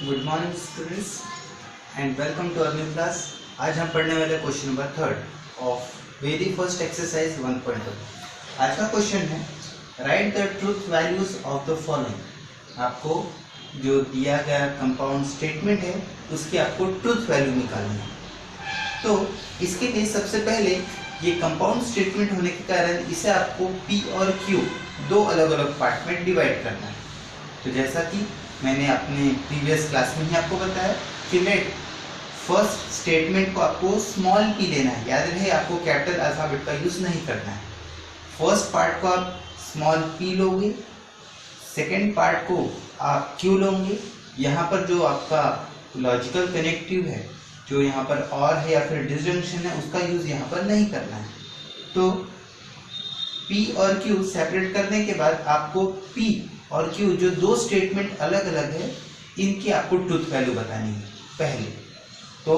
Good morning students and welcome to our new class. आज हम पढ़ने वाले question number 3 of very first exercise 1.1। आज का क्वेश्चन है right the truth values of the following. आपको जो दिया गया कंपाउंड स्टेटमेंट है उसकी आपको ट्रूथ वैल्यू निकालनी है। तो इसके लिए सबसे पहले ये कंपाउंड स्टेटमेंट होने के कारण इसे आपको P और Q दो अलग अलग पार्ट में डिवाइड करना है। तो जैसा कि मैंने अपने प्रीवियस क्लास में ही आपको बताया कि लेट फर्स्ट स्टेटमेंट को आपको स्मॉल p लेना है। याद रहे आपको कैपिटल अल्फाबेट का यूज़ नहीं करना है। फर्स्ट पार्ट को आप स्मॉल p लोगे, सेकेंड पार्ट को आप q लोगे। यहाँ पर जो आपका लॉजिकल कनेक्टिव है, जो यहाँ पर और है या फिर डिसजंक्शन है, उसका यूज़ यहाँ पर नहीं करना है। तो p और q सेपरेट करने के बाद आपको p और Q जो दो स्टेटमेंट अलग अलग है इनकी आपको ट्रूथ वैल्यू बतानी है। पहले तो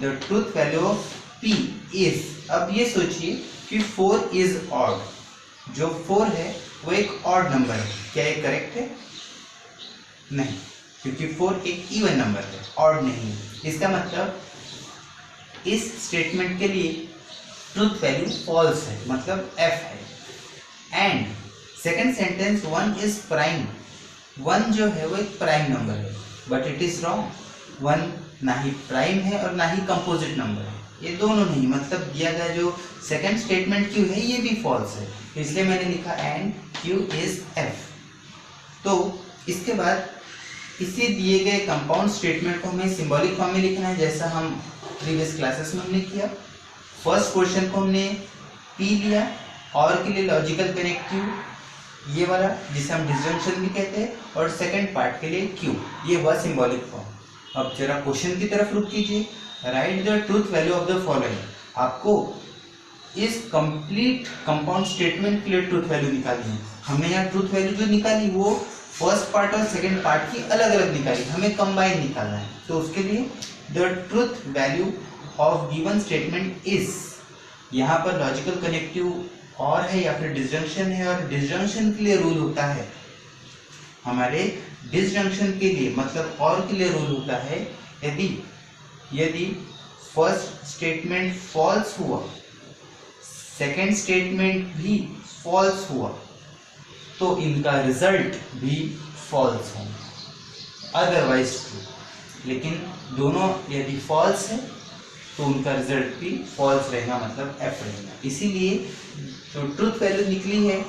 the truth value of P is, अब ये सोचिए कि 4 इज ऑड। जो 4 है वो एक ऑड नंबर है। क्या ये करेक्ट है? नहीं, क्योंकि 4 एक इवन नंबर है, ऑड नहीं है। इसका मतलब इस स्टेटमेंट के लिए ट्रूथ वैल्यू फॉल्स है, मतलब F है। And second sentence 1 is prime. 1 जो है वो एक प्राइम नंबर है, बट इट इज रॉन्ग। 1 ना ही प्राइम है और ना ही कंपोजिट नंबर है, ये दोनों नहीं। मतलब दिया गया जो सेकेंड स्टेटमेंट Q है ये भी फॉल्स है, इसलिए मैंने लिखा एंड Q इज F। तो इसके बाद इसी दिए गए कंपाउंड स्टेटमेंट को हमें सिंबॉलिक फॉर्म में लिखना है, जैसा हम प्रीवियस क्लासेस में हमने किया। फर्स्ट क्वेश्चन को हमने P लिया, और के लिए लॉजिकल कनेक्टिव ये वाला जिसे हम डिसजंक्शन भी कहते हैं, और सेकंड पार्ट के लिए Q, ये हुआ सिंबॉलिक फॉर्म। अब जरा क्वेश्चन की तरफ रुक कीजिए। Right the truth value of the following. आपको इस कंप्लीट कंपाउंड स्टेटमेंट के लिए ट्रूथ वैल्यू निकालनी है। हमने यहाँ ट्रूथ वैल्यू जो निकाली वो फर्स्ट पार्ट और सेकेंड पार्ट की अलग अलग निकाली, हमें कंबाइन निकालना है। तो उसके लिए the truth value of given statement is, यहाँ पर लॉजिकल कनेक्टिव और है या फिर डिसजंक्शन है, और डिसजंक्शन के लिए रूल होता है, हमारे डिसजंक्शन के लिए मतलब और के लिए रूल होता है, यदि फर्स्ट स्टेटमेंट फॉल्स हुआ, सेकंड स्टेटमेंट भी फॉल्स हुआ, तो इनका रिजल्ट भी फॉल्स होगा, अदरवाइज ट्रू। लेकिन दोनों यदि फॉल्स है तो उनका रिजल्ट भी फॉल्स रहेगा, मतलब F रहेगा। इसीलिए जो ट्रूथ वैल्यू निकली है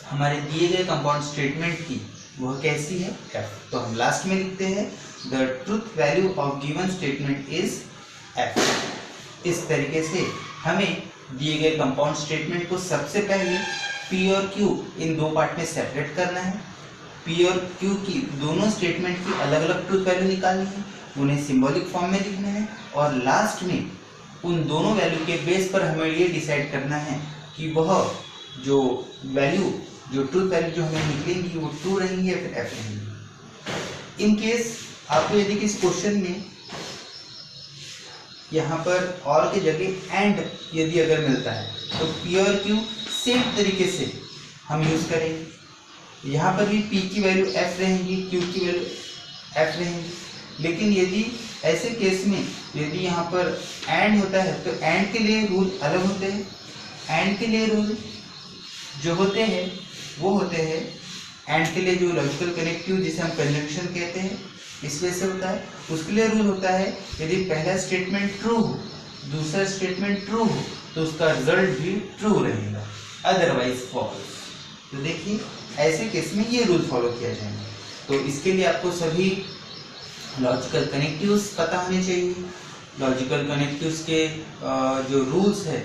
हमारे दिए गए कंपाउंड स्टेटमेंट की, वह कैसी है? F। तो हम लास्ट में लिखते हैं the truth value of given statement is F। इस तरीके से हमें दिए गए कंपाउंड स्टेटमेंट को सबसे पहले P और Q इन दो पार्ट में सेपरेट करना है। P और Q की दोनों स्टेटमेंट की अलग अलग ट्रूथ वैल्यू निकालनी है, उन्हें सिंबॉलिक फॉर्म में लिखना है, और लास्ट में उन दोनों वैल्यू के बेस पर हमें ये डिसाइड करना है कि वह जो वैल्यू, जो ट्रूथ वैल्यू जो हमें निकलेंगी वो ट्रू रहेंगी या फिर F रहेंगी। इन केस आपको यदि किस क्वेश्चन में यहाँ पर और की जगह एंड यदि अगर मिलता है तो P और Q सेम तरीके से हम यूज करेंगे। यहाँ पर भी P की वैल्यू F रहेंगी, Q की वैल्यू F रहेंगी। लेकिन यदि ऐसे केस में यदि यहाँ पर एंड होता है तो एंड के लिए रूल अलग होते हैं। एंड के लिए रूल जो होते हैं वो होते हैं, एंड के लिए जो लॉजिकल कनेक्टिव जिसे हम कंजंक्शन कहते हैं इस वजह से होता है, उसके लिए रूल होता है यदि पहला स्टेटमेंट ट्रू हो, दूसरा स्टेटमेंट ट्रू हो, तो उसका रिजल्ट भी ट्रू रहेगा, अदरवाइज फॉल्स। तो देखिए ऐसे केस में ये रूल फॉलो किया जाएगा। तो इसके लिए आपको सभी लॉजिकल कनेक्टिव्स पता होने चाहिए। लॉजिकल कनेक्टिव्स के जो रूल्स है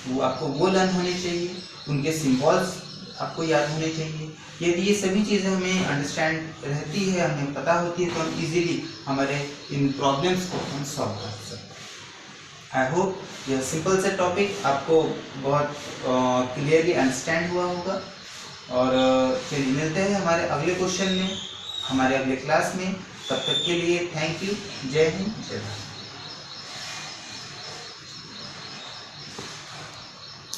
वो आपको वो लर्न होने चाहिए, उनके सिंबल्स आपको याद होने चाहिए। यदि ये सभी चीज़ें हमें अंडरस्टैंड रहती है, हमें पता होती है, तो हम इजीली हमारे इन प्रॉब्लम्स को हम सॉल्व कर सकते हैं। आई होप यह सिंपल सा टॉपिक आपको बहुत क्लियरली अंडरस्टैंड हुआ होगा। और चलिए मिलते हैं हमारे अगले क्वेश्चन में, हमारे अगले क्लास में। तब तक के लिए थैंक यू। जय हिंद, जय भारत।